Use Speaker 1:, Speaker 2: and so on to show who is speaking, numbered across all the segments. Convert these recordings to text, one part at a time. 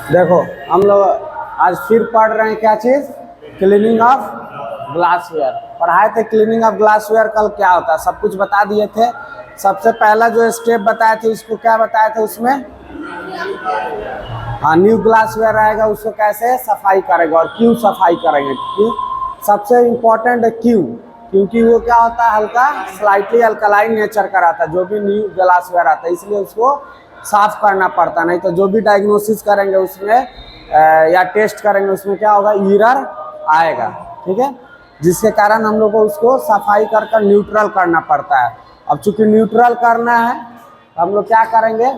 Speaker 1: देखो हम लोग आज फिर पढ़ रहे हैं क्या चीज, क्लीनिंग ऑफ ग्लासवेयर। पढ़ाए थे क्लीनिंग ऑफ ग्लासवेयर, कल क्या होता है सब कुछ बता दिए थे। सबसे पहला जो स्टेप बताए थे उसको क्या बताए थे उसमें, हाँ न्यू ग्लासवेयर आएगा उसको कैसे सफाई करेंगे और क्यों सफाई करेंगे। क्यों सबसे इम्पोर्टेंट है क्यों, क्योंकि वो क्या होता है हल्का स्लाइटली अल्कलाइन नेचर का रहता है जो भी न्यू ग्लासवेयर आता है, इसलिए उसको साफ करना पड़ता। नहीं तो जो भी डायग्नोसिस करेंगे उसमें या टेस्ट करेंगे उसमें क्या होगा, एरर आएगा। ठीक है, जिसके कारण हम लोग को उसको सफाई कर कर न्यूट्रल करना पड़ता है। अब चूंकि न्यूट्रल करना है हम लोग क्या करेंगे,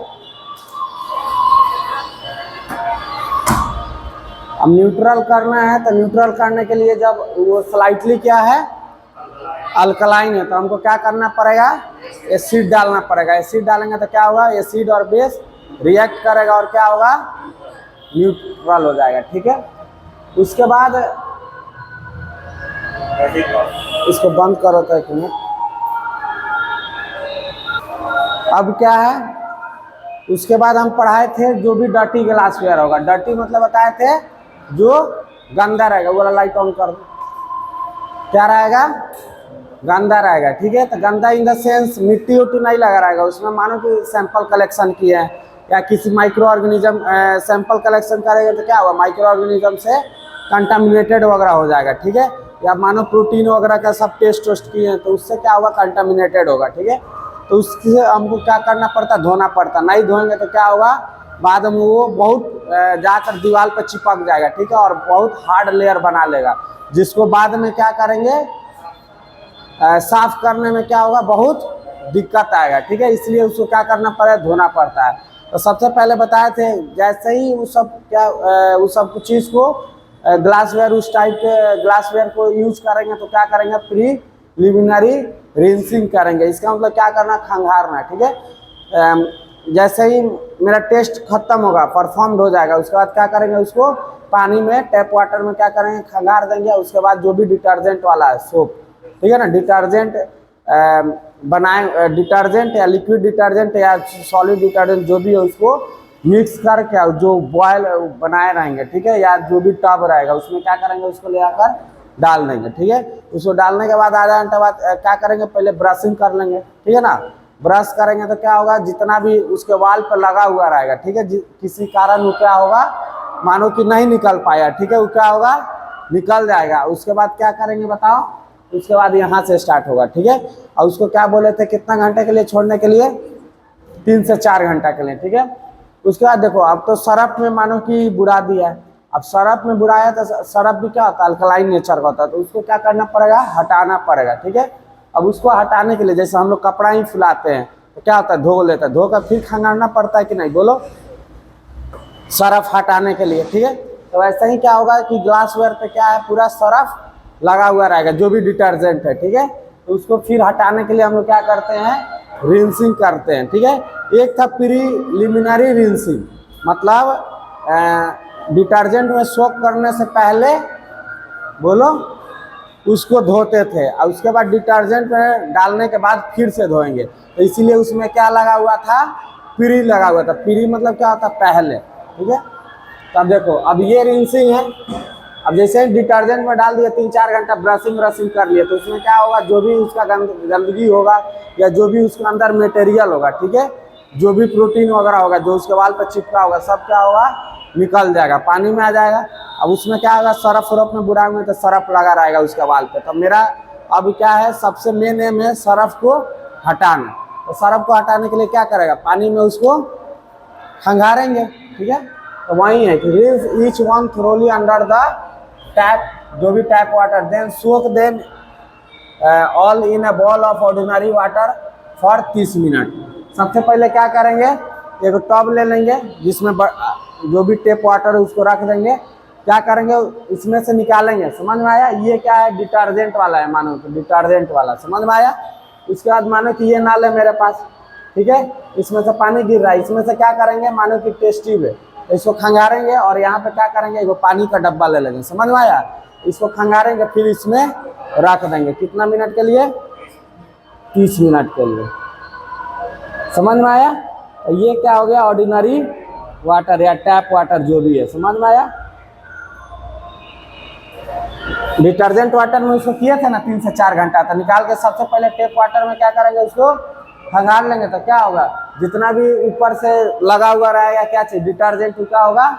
Speaker 1: अब न्यूट्रल करना है तो न्यूट्रल करने के लिए जब वो स्लाइटली क्या है अल्कलाइन है तो हमको क्या करना पड़ेगा, एसिड डालना पड़ेगा। एसिड डालेंगे तो क्या होगा, एसिड और बेस रिएक्ट करेगा और क्या होगा, न्यूट्रल हो जाएगा। ठीक है, उसके बाद इसको बंद करो तो एक मिनट। अब क्या है, उसके बाद हम पढ़ाए थे जो भी डर्टी ग्लासवेयर होगा, डर्टी मतलब बताए थे जो गंदा रहेगा, वो वाला लाइट ऑन कर दो, क्या रहेगा, गंदा रहेगा। ठीक है, तो गंदा इन द सेंस मिट्टी उट्टी नहीं लगा रहेगा उसमें, मानो कि सैंपल कलेक्शन किए हैं या किसी माइक्रो ऑर्गेनिज्म सैंपल कलेक्शन करेंगे तो क्या होगा, माइक्रो ऑर्गेनिज्म से कंटामिनेटेड वगैरह हो जाएगा। ठीक है, या मानो प्रोटीन वगैरह का सब टेस्ट वेस्ट किए हैं तो उससे क्या होगा, कंटामिनेटेड होगा। ठीक है, तो उससे हमको क्या करना पड़ता, धोना पड़ता। नहीं धोएंगे तो क्या होगा, बाद में वो बहुत जाकर दीवार पर चिपक जाएगा। ठीक है, और बहुत हार्ड लेयर बना लेगा जिसको बाद में क्या करेंगे, साफ करने में क्या होगा, बहुत दिक्कत आएगा। ठीक है, इसलिए उसको क्या करना पड़ेगा, धोना पड़ता है। तो सबसे पहले बताए थे जैसे ही वो सब क्या उस सब चीज़ को ग्लासवेयर उस टाइप के ग्लासवेयर को यूज करेंगे तो क्या करेंगे, प्रीलिमिनरी रिंसिंग करेंगे। इसका मतलब क्या करना, खंगारना। ठीक है, जैसे ही मेरा टेस्ट खत्म होगा, परफॉर्म्ड हो जाएगा, उसके बाद क्या करेंगे, उसको पानी में टैप वाटर में क्या करेंगे, खंगार देंगे। उसके बाद जो भी डिटर्जेंट वाला है सोप, ठीक है ना, डिटर्जेंट बनाए, डिटर्जेंट या लिक्विड डिटर्जेंट या सॉलिड डिटर्जेंट जो भी है उसको मिक्स करके जो बॉयल बनाए रहेंगे, ठीक है, या जो भी टब रहेगा उसमें क्या करेंगे, उसको ले आकर डाल देंगे। ठीक है, उसको डालने के बाद आधा घंटे बाद क्या करेंगे, पहले ब्रशिंग कर लेंगे। ठीक है ना, ब्रश करेंगे तो क्या होगा, जितना भी उसके वाल पर लगा हुआ रहेगा, ठीक है, किसी कारण वो क्या होगा, मानो कि नहीं निकल पाया, ठीक है, वो क्या होगा, निकल जाएगा। उसके बाद क्या करेंगे बताओ, उसके बाद यहाँ से स्टार्ट होगा। ठीक है, और उसको क्या बोले थे, कितना घंटे के लिए छोड़ने के लिए, 3 से 4 घंटा के लिए। ठीक है, उसके बाद देखो अब तो सरफ में मानो कि बुड़ा दिया है। अब सरफ में बुड़ाया तो सरफ भी क्या होता है, अल्कलाइन नेचर का होता है, तो उसको क्या करना पड़ेगा, हटाना पड़ेगा। ठीक है, अब उसको हटाने के लिए जैसे हम लोग कपड़ा ही फुलाते हैं तो क्या होता है, धो लेता है, धोकर फिर खंगारना पड़ता है कि नहीं, बोलो, सरफ हटाने के लिए। ठीक है, तो वैसे ही क्या होगा कि ग्लासवेयर पे क्या है, पूरा सरफ लगा हुआ रहेगा जो भी डिटर्जेंट है। ठीक है, तो उसको फिर हटाने के लिए हम लोग क्या करते हैं, रिंसिंग करते हैं। ठीक है, एक था प्रीलिमिनरी रिंसिंग, मतलब डिटर्जेंट में सोक करने से पहले, बोलो, उसको धोते थे और उसके बाद डिटर्जेंट में डालने के बाद फिर से धोएंगे, तो इसीलिए उसमें क्या लगा हुआ था, प्री लगा हुआ था। प्री मतलब क्या होता है, पहले। ठीक है, तो अब देखो, अब ये रिंसिंग है। अब जैसे डिटर्जेंट में डाल दिया, 3-4 घंटा ब्रशिंग कर लिए, तो उसमें क्या होगा, जो भी उसका गंदगी होगा या जो भी उसके अंदर मटेरियल होगा, ठीक है, जो भी प्रोटीन वगैरह होगा जो उसके वाल पर चिपका होगा, सब क्या होगा, निकल जाएगा, पानी में आ जाएगा। अब उसमें क्या होगा, सरफ में बुड़ाएंगे तो सरफ लगा रहेगा उसके वाल पे। तो मेरा अब क्या है, सबसे मेन एम है सरफ को हटाना। तो सरफ को हटाने के लिए क्या करेगा, पानी में उसको खंगारेंगे। ठीक है, तो वही है कि rinse each one thoroughly under the tap, जो भी tap water, then soak them all in a bowl of ordinary water for 30 minute. सबसे पहले क्या करेंगे, एक टब ले लेंगे जिसमें जो भी टेप वाटर है उसको रख देंगे। क्या करेंगे, इसमें से निकालेंगे, समझ में आया, ये क्या है, डिटर्जेंट वाला है, मानो कि डिटर्जेंट वाला, समझ में आया। उसके बाद मानो कि ये नाल है मेरे पास, ठीक है, इसमें से पानी गिर रहा है, इसमें से क्या करेंगे, मानो कि टेस्ट ट्यूब है, इसको खंगारेंगे और यहाँ पे क्या करेंगे, एगो पानी का डब्बा ले लेंगे, समझ में आया, इसको खंगारेंगे फिर इसमें रख देंगे, कितना मिनट के लिए, 30 मिनट के लिए, समझ में आया। ये क्या हो गया, ऑर्डिनरी वाटर या टैप वाटर जो भी है, समझ में आया। डिटर्जेंट वाटर में उसको किए थे ना 3 से 4 घंटा, तो निकाल के सबसे पहले टैप वाटर में क्या करेंगे, उसको खंगाल लेंगे। तो क्या होगा, जितना भी ऊपर से लगा हुआ रहेगा क्या चीज डिटर्जेंट, क्या होगा,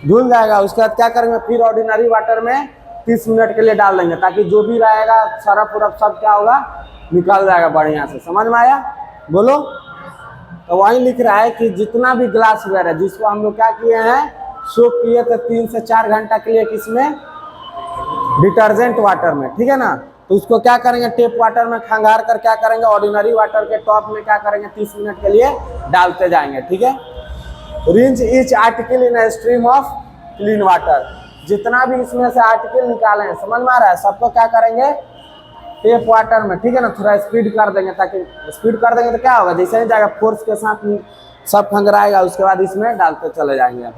Speaker 1: धुल जाएगा। उसके बाद क्या करेंगे, फिर ऑर्डिनरी वाटर में 30 मिनट के लिए डाल देंगे, ताकि जो भी रहेगा सरफ उरफ सब क्या होगा, निकल जाएगा बढ़िया से। समझ में आया, बोलो। तो वही लिख रहा है कि जितना भी ग्लास वेयर है जिसको हम लोग क्या किए हैं, सोक किए थे 3 से 4 घंटा के लिए, किसमें, डिटर्जेंट वाटर में, ठीक है ना। तो उसको क्या करेंगे, टेप वाटर में खंगार कर क्या करेंगे, ऑर्डिनरी वाटर के टॉप में क्या करेंगे, 30 मिनट के लिए डालते जाएंगे, ठीक है। Rinse each article in a stream of clean water, जितना भी इसमें से आर्टिकल निकाले हैं, समझ में आ रहा है, सबको क्या करेंगे, टेप वाटर में, ठीक है ना। थोड़ा स्पीड कर देंगे, ताकि स्पीड कर देंगे तो क्या होगा, जैसे ही जाएगा फोर्स के साथ सब खंगराएगा, उसके बाद इसमें डालते चले जाएंगे।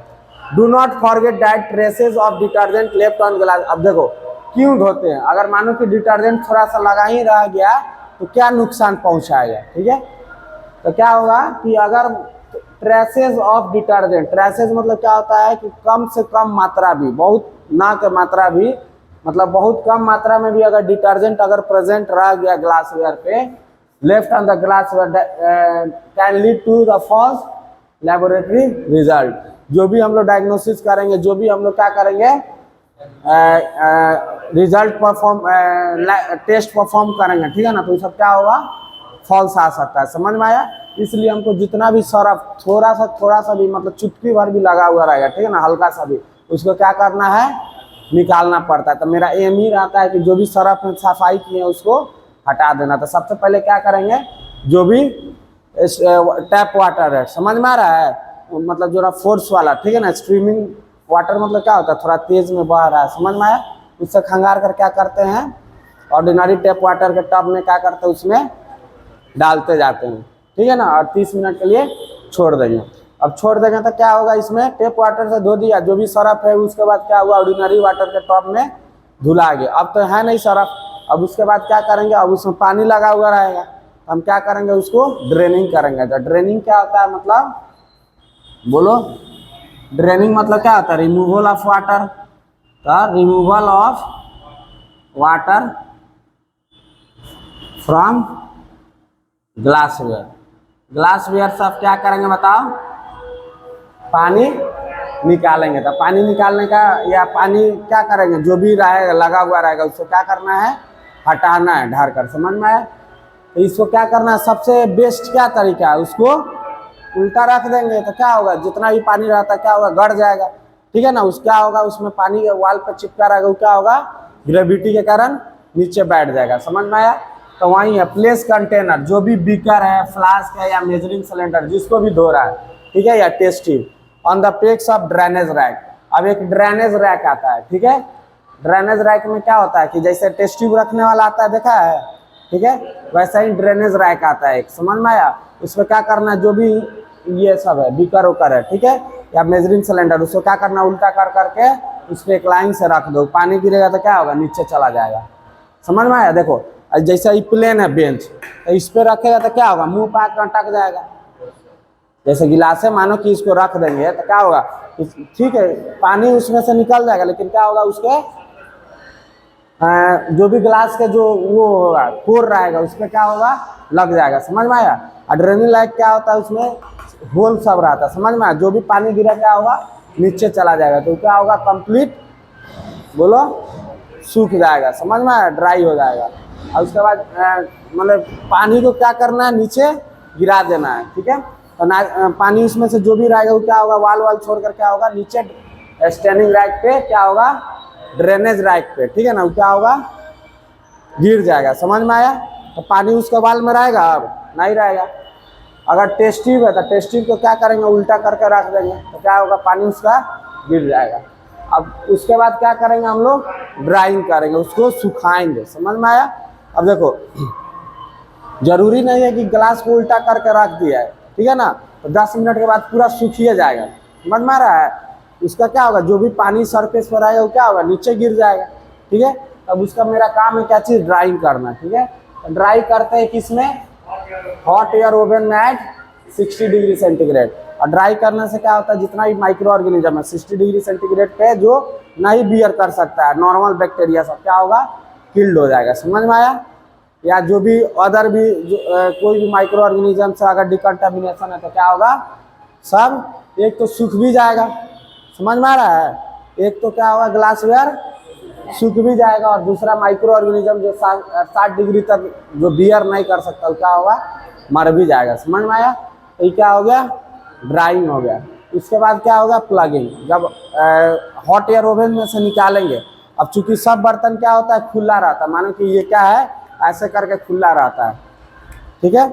Speaker 1: Do not forget that traces of detergent left on glass. अब देखो क्यों धोते हैं, अगर मानो कि डिटर्जेंट थोड़ा सा लगा ही रह गया तो क्या नुकसान पहुंचाएगा, ठीक है। तो क्या होगा कि अगर ट्रेसेस ऑफ डिटर्जेंट, ट्रेसेस मतलब क्या होता है कि कम से कम मात्रा भी, बहुत ना के मात्रा भी, मतलब बहुत कम मात्रा में भी अगर डिटर्जेंट अगर प्रेजेंट रह गया ग्लास वेयर पे, left on the glassware, can lead to the false laboratory result. जो भी हम लोग डायग्नोसिस करेंगे, जो भी हम लोग क्या करेंगे, रिजल्ट परफॉर्म, टेस्ट परफॉर्म करेंगे, ठीक है ना, तो सब क्या होगा, फॉल्स आ सकता है। समझ में आया। इसलिए हमको जितना भी सरफ थोड़ा सा भी, मतलब चुटकी भर भी लगा हुआ रहेगा, ठीक है ना, हल्का सा भी, उसको क्या करना है, निकालना पड़ता है। तो मेरा एम ही रहता है कि जो भी सरफ में सफाई किए उसको हटा देना। तो सबसे पहले क्या करेंगे, जो भी टैप वाटर है, समझ में आ रहा है, मतलब जो फोर्स वाला, ठीक है ना, स्ट्रीमिंग वाटर मतलब क्या होता है, थोड़ा तेज में बह रहा है, समझ में आया, उससे खंगार कर क्या करते हैं, ऑर्डिनरी टैप वाटर के टब में क्या करते हैं, उसमें डालते जाते हैं, ठीक है ना, और 30 मिनट के लिए छोड़ देंगे। अब छोड़ देंगे तो क्या होगा, इसमें टैप वाटर से धो दिया जो भी सरफ है, उसके बाद क्या हुआ, ऑर्डिनरी वाटर के टब में धुला गया। अब तो है नहीं सरफ, अब उसके बाद क्या करेंगे, अब उसमें पानी लगा हुआ रहेगा, हम क्या करेंगे, उसको ड्रेनिंग करेंगे। तो ड्रेनिंग क्या होता है, मतलब बोलो, ड्रेनिंग मतलब क्या होता है, रिमूवल ऑफ वाटर। तो removal of water from glassware. Glassware से आप क्या करेंगे बताओ, पानी निकालेंगे। तो पानी निकालने का, या पानी क्या करेंगे, जो भी रहेगा लगा हुआ रहेगा उसको क्या करना है, हटाना है ढार कर। समझ में आया। तो इसको क्या करना है, सबसे बेस्ट क्या तरीका है, उसको उल्टा रख देंगे तो क्या होगा, जितना भी पानी रहता है क्या होगा, गड़ जाएगा, ठीक है ना। उस क्या होगा, उसमें पानी के वाल पर चिपका रहेगा, वो क्या होगा, ग्रेविटी के कारण नीचे बैठ जाएगा। समझ में आया। तो वही है, प्लेस कंटेनर, जो भी बीकर है, फ्लास्क है, या मेजरिंग सिलेंडर, जिसको भी धो रहा है, ठीक है, या test tube, on the pegs of drainage rack. अब एक ड्रेनेज रैक आता है, ठीक है। ड्रेनेज रैक में क्या होता है कि जैसे टेस्ट ट्यूब रखने वाला आता है, देखा है, ठीक है, वैसा ही ड्रेनेज रैक आता है एक। समझ में आया। उसमें क्या करना है, जो भी ये सब है, बीकर उकर है, ठीक है, या मेजरिंग सिलेंडर, उसको क्या करना, उल्टा कर करके उस पर एक लाइन से रख दो, पानी गिरेगा तो क्या होगा, नीचे चला जाएगा। समझ में आया। देखो जैसा ये प्लेन है बेंच, तो इस पर रखेगा तो क्या होगा, मुंह पाक अटक जाएगा। जैसे गिलास है, मानो कि इसको रख देंगे तो क्या होगा, ठीक है, पानी उसमें से निकल जाएगा, लेकिन क्या होगा, उसके जो भी ग्लास के जो वो होगा कोर रहेगा, उस पर क्या होगा, लग जाएगा। समझ में आया। और ड्रेनिंग लाइक क्या होता है, उसमें होल सब रहता है। समझ में आया। जो भी पानी गिरा क्या होगा, नीचे चला जाएगा, तो क्या होगा, कंप्लीट बोलो, सूख जाएगा। समझ में आया, ड्राई हो जाएगा। और उसके बाद मतलब पानी को क्या करना है, नीचे गिरा देना है, ठीक है। तो पानी उसमें से जो भी रहेगा वो क्या होगा, वाल वाल छोड़कर क्या होगा, नीचे स्टैंडिंग रैक पे क्या होगा, ड्रेनेज रैक पे, ठीक है ना, वो क्या होगा, गिर जाएगा। समझ में आया। तो पानी उसके वाल में रहेगा, अब नहीं रहेगा। अगर टेस्ट ट्यूब है तो टेस्ट ट्यूब को क्या करेंगे, उल्टा करके रख देंगे, तो क्या होगा, पानी उसका गिर जाएगा। अब उसके बाद क्या करेंगे, हम लोग ड्राइंग करेंगे, उसको सुखाएंगे। समझ में आया। अब देखो जरूरी नहीं है कि ग्लास को उल्टा करके रख दिया है, ठीक है ना, तो 10 मिनट के बाद पूरा सूखिए जाएगा। समझ में आ रहा है। उसका क्या होगा, जो भी पानी सरफेस पर आएगा वो क्या होगा, नीचे गिर जाएगा, ठीक है। अब उसका मेरा काम है क्या चीज़, ड्राइंग करना, ठीक है। ड्राई करते हैं किसमें, हॉट एयर ओवन में एट 60 डिग्री सेंटीग्रेड। और ड्राई करने से क्या होता है, जितना भी माइक्रो ऑर्गेनिज्म है 60 डिग्री सेंटीग्रेड पे जो नहीं बियर कर सकता है, नॉर्मल बैक्टीरिया सब क्या होगा, किल्ड हो जाएगा। समझ में आया? या जो भी अदर भी कोई भी माइक्रो ऑर्गेनिज्म से अगर डिकंटामिनेशन है तो क्या होगा, सब एक तो सूख भी जाएगा। समझ में आ रहा है? एक तो क्या होगा, ग्लासवेयर सूख भी जाएगा, और दूसरा माइक्रो ऑर्गेनिज्म जो 60 डिग्री तक जो बियर नहीं कर सकता वो क्या होगा, मर भी जाएगा। समझ में आया? तो ये क्या हो गया, ड्राइंग हो गया। इसके बाद क्या होगा, प्लगिंग। जब हॉट एयर ओवन में से निकालेंगे, अब चूंकि सब बर्तन क्या होता है, खुला रहता है, मानो कि ये क्या है, ऐसे करके खुला रहता है, ठीक है।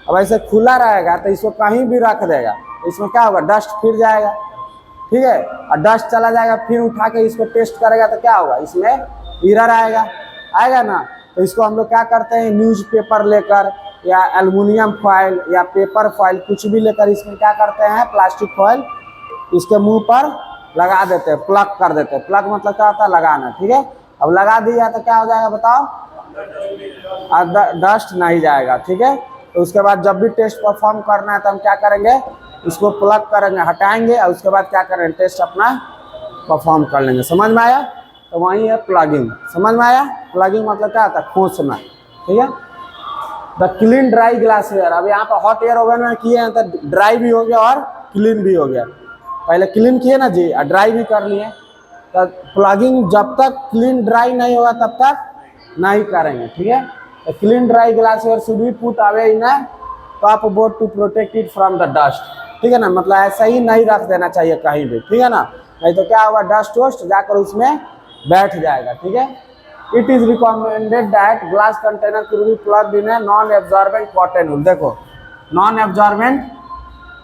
Speaker 1: अब ऐसे खुला रहेगा तो इसको कहीं भी रख देगा, इसमें क्या होगा, डस्ट फिर जाएगा, ठीक है। और डस्ट चला जाएगा, फिर उठा के इसको टेस्ट करेगा तो क्या होगा, इसमें एरर आएगा, आएगा ना। तो इसको हम लोग क्या करते हैं, न्यूज़पेपर लेकर या एल्युमिनियम फॉइल या पेपर फॉइल कुछ भी लेकर इसमें क्या करते हैं, प्लास्टिक फॉइल इसके मुंह पर लगा देते हैं, प्लग कर देते हैं। प्लग मतलब क्या होता है, लगाना, ठीक है। अब लगा दिया तो क्या हो जाएगा बताओ, डस्ट नहीं जाएगा, ठीक है। तो उसके बाद जब भी टेस्ट परफॉर्म करना है तो हम क्या करेंगे, इसको प्लग करेंगे, हटाएंगे, और उसके बाद क्या करेंगे, टेस्ट अपना परफॉर्म कर लेंगे। समझ में आया? तो वही है प्लगिंग। समझ में आया? प्लगिंग मतलब क्या होता है, खोसना, ठीक है। The clean dry glassware. अब यहाँ पर हॉट एयर ओवन में किए हैं तो ड्राई भी हो गया और क्लीन भी हो गया। पहले क्लीन किए ना जी, और ड्राई भी कर लिए। तो प्लगिंग जब तक क्लीन ड्राई नहीं होगा तब तक नहीं करेंगे, ठीक है। तो clean dry glassware should be put away in a cupboard to protect it from the dust, ठीक है ना। मतलब ऐसा ही नहीं रख देना चाहिए कहीं भी, ठीक है ना, नहीं तो क्या होगा, डस्ट वस्ट जाकर उसमें बैठ जाएगा, ठीक है। It is recommended that glass container should be plugged in a non absorbent cotton wool. देखो, non absorbent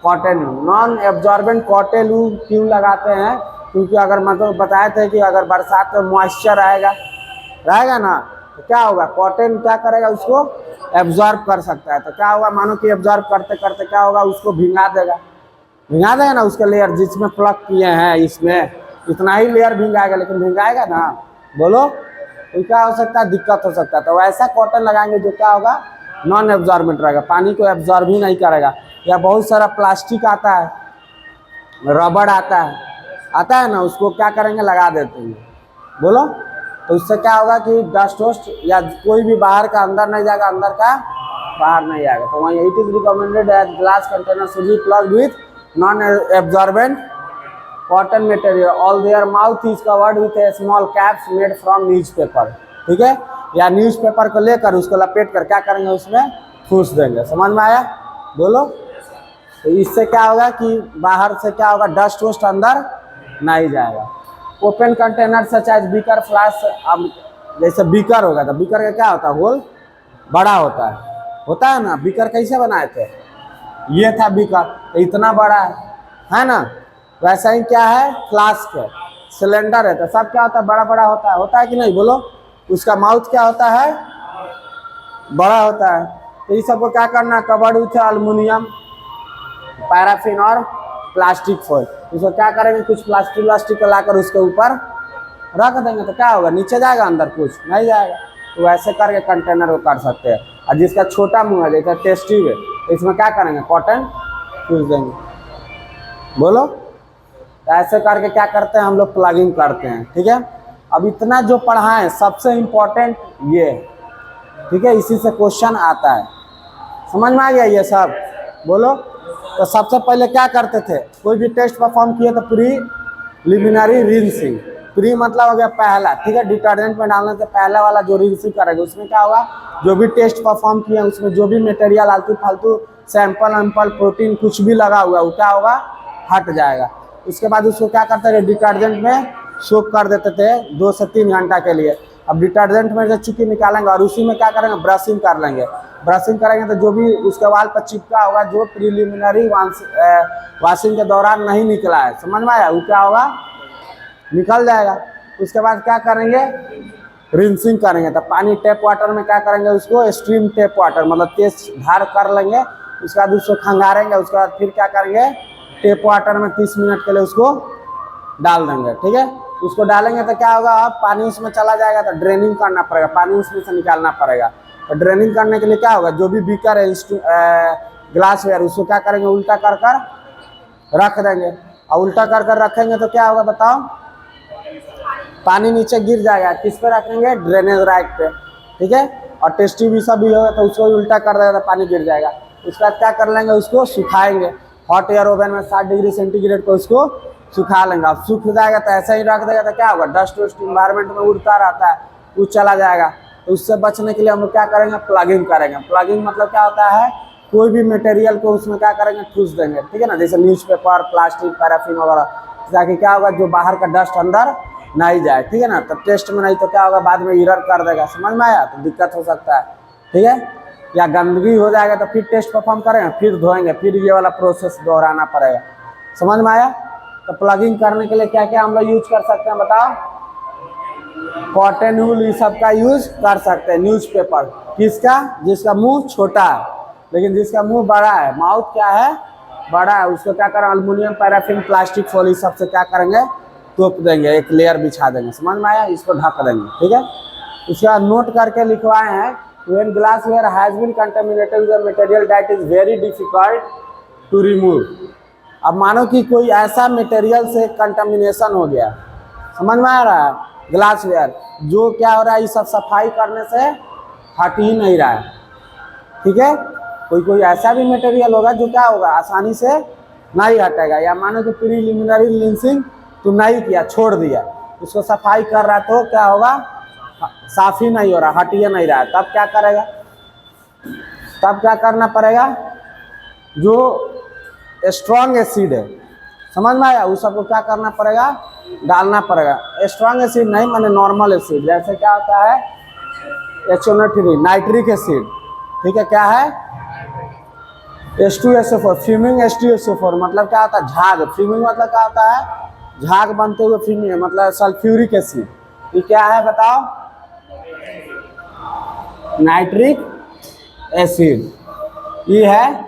Speaker 1: cotton wool, non absorbent cotton wool क्यों लगाते हैं, क्योंकि अगर मतलब बताए थे कि अगर बरसात में मॉइस्चर रहेगा ना, तो क्या होगा, कॉटन क्या करेगा, उसको एब्जॉर्ब कर सकता है। तो क्या होगा, मानो कि एब्जॉर्ब करते करते क्या होगा, उसको भिंगा देगा ना उसके लेयर, जिसमें प्लग किए हैं इसमें इतना ही लेयर भिंगाएगा, लेकिन भिंगाएगा ना, बोलो, तो क्या हो सकता है, दिक्कत हो सकता है। तो ऐसा कॉटन लगाएंगे जो क्या होगा, नॉन एब्जॉर्बेंट रहेगा, पानी को एब्जॉर्ब ही नहीं करेगा। या बहुत सारा प्लास्टिक आता है, रबड़ आता है ना, उसको क्या करेंगे, लगा देते हैं, बोलो। तो इससे क्या होगा कि डस्ट वस्ट या कोई भी बाहर का अंदर नहीं जाएगा, अंदर का बाहर नहीं आएगा। तो वहीं it is recommended that glass container should be plugged with non absorbent cotton material, all their mouth is covered with a small caps made from newspaper, ठीक है। या न्यूज़पेपर को लेकर उसको लपेट कर क्या करेंगे, उसमें ठूस देंगे। समझ में आया, बोलो। तो इससे क्या होगा कि बाहर से क्या होगा, डस्ट वस्ट अंदर नहीं जाएगा। Open container such as beaker flask. अब जैसे बीकर होगा तो बीकर का क्या होता है, होल बड़ा होता है ना। बीकर कैसे बनाए थे, ये था बीकर, तो इतना बड़ा है ना। वैसा ही क्या है, फ्लास्क है, सिलेंडर है, तो सब क्या होता है, बड़ा बड़ा होता है कि नहीं, बोलो। उसका माउथ क्या होता है, बड़ा होता है। तो ये सबको क्या करना, कवर्ड विथ एल्युमिनियम, पैराफिन और प्लास्टिक फॉइल। उसको क्या करेंगे, कुछ प्लास्टिक लाकर उसके ऊपर रख देंगे, तो क्या होगा, नीचे जाएगा, अंदर कुछ नहीं जाएगा। तो वैसे करके कंटेनर को कर सकते हैं। और जिसका छोटा मुंह है, जैसे टेस्ट ट्यूब है, तो इसमें क्या करेंगे, कॉटन चूज देंगे, बोलो। तो ऐसे करके क्या करते हैं हम लोग, प्लगिंग करते हैं, ठीक है। अब इतना जो पढ़ा है सबसे इम्पोर्टेंट ये, ठीक है, इसी से क्वेश्चन आता है। समझ में आ गया ये सब, बोलो। तो सबसे पहले क्या करते थे, कोई भी टेस्ट परफॉर्म किए तो प्रीलिमिनरी रिंसिंग। प्री मतलब हो गया पहला, ठीक है, डिटर्जेंट में डालने से पहला वाला जो रिंसिंग करेगा, उसमें क्या होगा, जो भी टेस्ट परफॉर्म किए उसमें जो भी मटेरियल आलतू फालतू सैंपल प्रोटीन कुछ भी लगा हुआ वो क्या होगा, हट जाएगा। उसके बाद उसको क्या करते थे, डिटर्जेंट में सोक कर देते थे 2 से 3 घंटा के लिए। अब डिटर्जेंट में से चुकी निकालेंगे और उसी में क्या करेंगे, ब्रशिंग कर लेंगे। ब्रशिंग करेंगे तो जो भी उसके वाल पर चिपका होगा, जो प्रीलिमिनरी वॉशिंग के दौरान नहीं निकला है, समझ में आया, वो क्या होगा, निकल जाएगा। उसके बाद क्या करेंगे, रिंसिंग करेंगे। तो पानी टैप वाटर में क्या करेंगे, उसको स्ट्रीम टैप वाटर मतलब तेज धार कर लेंगे। उसके बाद उसको खंगारेंगे। उसके बाद फिर क्या करेंगे, टैप वाटर में 30 मिनट के लिए उसको डाल देंगे, ठीक है। उसको डालेंगे तो क्या होगा, अब पानी उसमें चला जाएगा तो ड्रेनिंग करना पड़ेगा, पानी उसमें से निकालना पड़ेगा। तो ड्रेनिंग करने के लिए क्या होगा, जो भी बीकर है ग्लास वेयर, उसको क्या करेंगे उल्टा कर कर रख देंगे। और उल्टा कर कर रखेंगे तो क्या होगा बताओ, पानी नीचे गिर जाएगा। किस पे रखेंगे, ड्रेनेज रैक पे, ठीक है। और टेस्टी भी सब भी होगा तो उसको उल्टा कर देगा तो पानी गिर जाएगा। उसके बाद क्या कर लेंगे, उसको सुखाएंगे हॉट एयर ओवन में 60 डिग्री सेंटीग्रेड पे उसको सुखा लेंगे। अब सूख जाएगा तो ऐसा ही रख देगा तो क्या होगा, डस्ट वस्ट इन्वायरमेंट में उड़ता रहता है, वो चला जाएगा। तो उससे बचने के लिए हम लोग क्या करेंगे, प्लगिंग करेंगे। प्लगिंग मतलब क्या होता है, कोई भी मटेरियल को उसमें क्या करेंगे, ठूस देंगे, ठीक है ना, जैसे न्यूज़पेपर, प्लास्टिक, पैराफिन वगैरह, ताकि क्या होगा, जो बाहर का डस्ट अंदर नहीं जाए, ठीक है ना। तो टेस्ट में नहीं तो क्या होगा, बाद में एरर कर देगा, समझ में आया, तो दिक्कत हो सकता है, ठीक है। या गंदगी हो जाएगा तो फिर टेस्ट परफॉर्म करेंगे, फिर धोएंगे, फिर ये वाला प्रोसेस दोहराना पड़ेगा, समझ में आया। तो प्लगिंग करने के लिए क्या क्या हम लोग यूज कर सकते हैं बताओ, कॉटन वूल, ये सब का यूज कर सकते हैं। न्यूज़पेपर किसका, जिसका मुंह छोटा है, लेकिन जिसका मुंह बड़ा है, माउथ क्या है, बड़ा है, उसको क्या करें, अल्युमिनियम, पैराफिन, प्लास्टिक फॉइल सबसे क्या करेंगे, तोप देंगे, एक लेयर बिछा देंगे, समझ में आया, इसको ढक देंगे, ठीक है। उसके बाद नोट करके लिखवाए हैं, when glassware has been contaminated with a material that is very difficult to remove। अब मानो कि कोई ऐसा मटेरियल से कंटामिनेशन हो गया, समझ में आ रहा है, ग्लासवेयर जो क्या हो रहा है, ये सब सफाई करने से हट ही नहीं रहा है, ठीक है। कोई ऐसा भी मटेरियल होगा जो क्या होगा, आसानी से नहीं हटेगा। या मानो कि प्रीलिमिनरी लिंसिंग तो नहीं किया, छोड़ दिया, उसको सफाई कर रहा तो क्या होगा, साफ ही नहीं हो रहा, हट ही नहीं रहा है, तब क्या करेगा, तब क्या करना पड़ेगा, जो स्ट्रॉन्ग एसिड है, समझ में आया, उस सबको क्या करना पड़ेगा, डालना पड़ेगा। स्ट्रॉन्ग एसिड नहीं, मैंने नॉर्मल एसिड, जैसे क्या होता है HNO3 नाइट्रिक एसिड, ठीक है, क्या है H2SO4, फ्यूमिंग H2SO4 मतलब क्या होता है, झाग। फ्यूमिंग मतलब क्या होता है, झाग बनते हुए फ्यूमिंग, मतलब सल्फ्यूरिक एसिड, ये क्या है बताओ, नाइट्रिक एसिड, ये है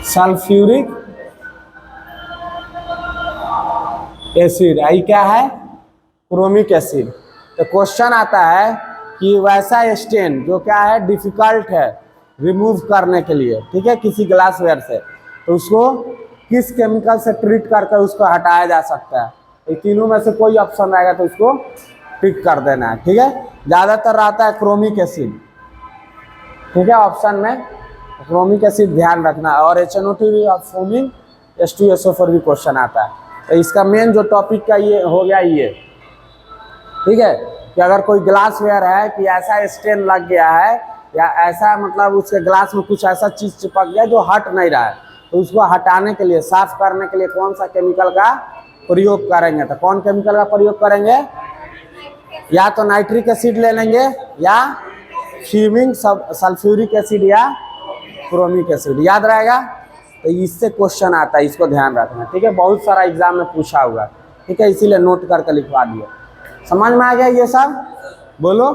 Speaker 1: सल्फ्यूरिक एसिड, ये क्या है, क्रोमिक एसिड। तो क्वेश्चन आता है कि वैसा स्टेन जो क्या है, डिफिकल्ट है रिमूव करने के लिए, ठीक है, किसी ग्लासवेयर से, तो उसको किस केमिकल से ट्रीट करके उसको हटाया जा सकता है। ये तीनों में से कोई ऑप्शन रहेगा तो उसको टिक कर देना है, ठीक है। ज़्यादातर रहता है क्रोमिक एसिड, ठीक है, ऑप्शन में क्रोमिक एसिड ध्यान रखना है। और HNO3 और फोमिंग H2SO4 भी क्वेश्चन आता है। तो इसका मेन जो टॉपिक का ये हो गया, ये ठीक है, कि अगर कोई ग्लासवेयर है कि ऐसा स्टेन लग गया है, या ऐसा मतलब उसके ग्लास में कुछ ऐसा चीज़ चिपक गया जो हट नहीं रहा है, तो उसको हटाने के लिए, साफ करने के लिए कौन सा केमिकल का प्रयोग करेंगे। तो कौन केमिकल का प्रयोग करेंगे, या तो नाइट्रिक एसिड ले लेंगे, या फ्यूमिंग सल्फ्यूरिक एसिड, या क्रोमिक एसिड, याद रहेगा। तो इससे क्वेश्चन आता है, इसको ध्यान रखना, ठीक है, बहुत सारा एग्जाम में पूछा हुआ, ठीक है, इसीलिए नोट करके लिखवा दिए। समझ में आ गया ये सब, बोलो।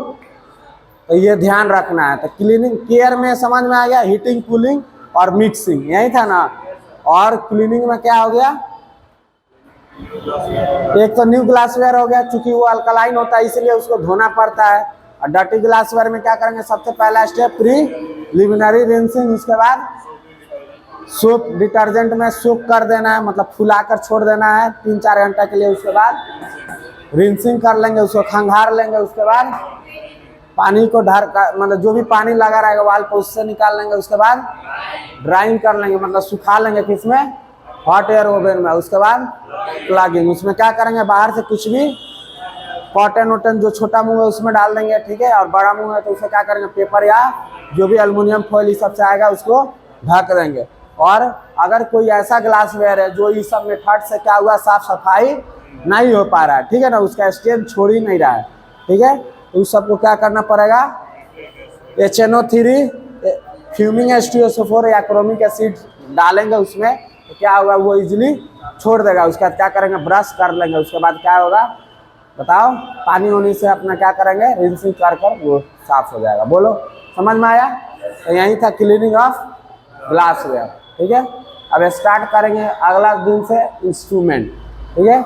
Speaker 1: तो ये ध्यान रखना है। तो क्लीनिंग केयर में समझ में आ गया, हीटिंग, कूलिंग और मिक्सिंग, यही था ना। और क्लीनिंग में क्या हो गया, एक तो न्यू ग्लासवेयर हो गया, चूंकि वो अल्कलाइन होता है इसलिए उसको धोना पड़ता है। और डर्टी ग्लासवेयर में क्या करेंगे, सबसे पहला स्टेप प्रीलिमिनरी रिंसिंग, उसके बाद सोप डिटर्जेंट में सोप कर देना है, मतलब फुलाकर छोड़ देना है 3-4 घंटा के लिए। उसके बाद रिंसिंग कर लेंगे, उसको खंगार लेंगे, उसके बाद पानी को मतलब जो भी पानी लगा रहेगा वाल पर उससे निकाल लेंगे। उसके बाद ड्राइंग कर लेंगे, मतलब सुखा लेंगे, किसमें, हॉट एयर ओवन में। उसके बाद प्लगिंग, उसमें क्या करेंगे, बाहर से कुछ भी कॉटन वोटन जो छोटा मुंह है उसमें डाल देंगे, ठीक है। और बड़ा मुंह है तो उसे क्या करेंगे, पेपर या जो भी एल्युमिनियम फॉइल ये सब से आएगा उसको ढक देंगे। और अगर कोई ऐसा ग्लासवेयर है जो इस सब मेथड से क्या हुआ, साफ सफाई नहीं हो पा रहा है, ठीक है ना, उसका स्टेन छोड़ ही नहीं रहा है, ठीक है, तो उस सबको क्या करना पड़ेगा, HNO3, फ्यूमिंग H2SO4 या क्रोमिक एसिड डालेंगे उसमें, तो क्या होगा, वो इजीली छोड़ देगा। उसके बाद क्या करेंगे, ब्रश कर लेंगे। उसके बाद क्या होगा बताओ, पानी होने से अपना क्या करेंगे, रिंसिंग कर वो साफ हो जाएगा। बोलो, समझ में आया। तो यही था क्लीनिंग ऑफ ग्लासवेयर, ठीक है। अब स्टार्ट करेंगे अगला दिन से इंस्ट्रूमेंट, ठीक है,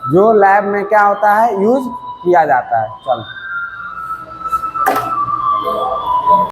Speaker 1: जो लैब में क्या होता है, यूज किया जाता है। चलो।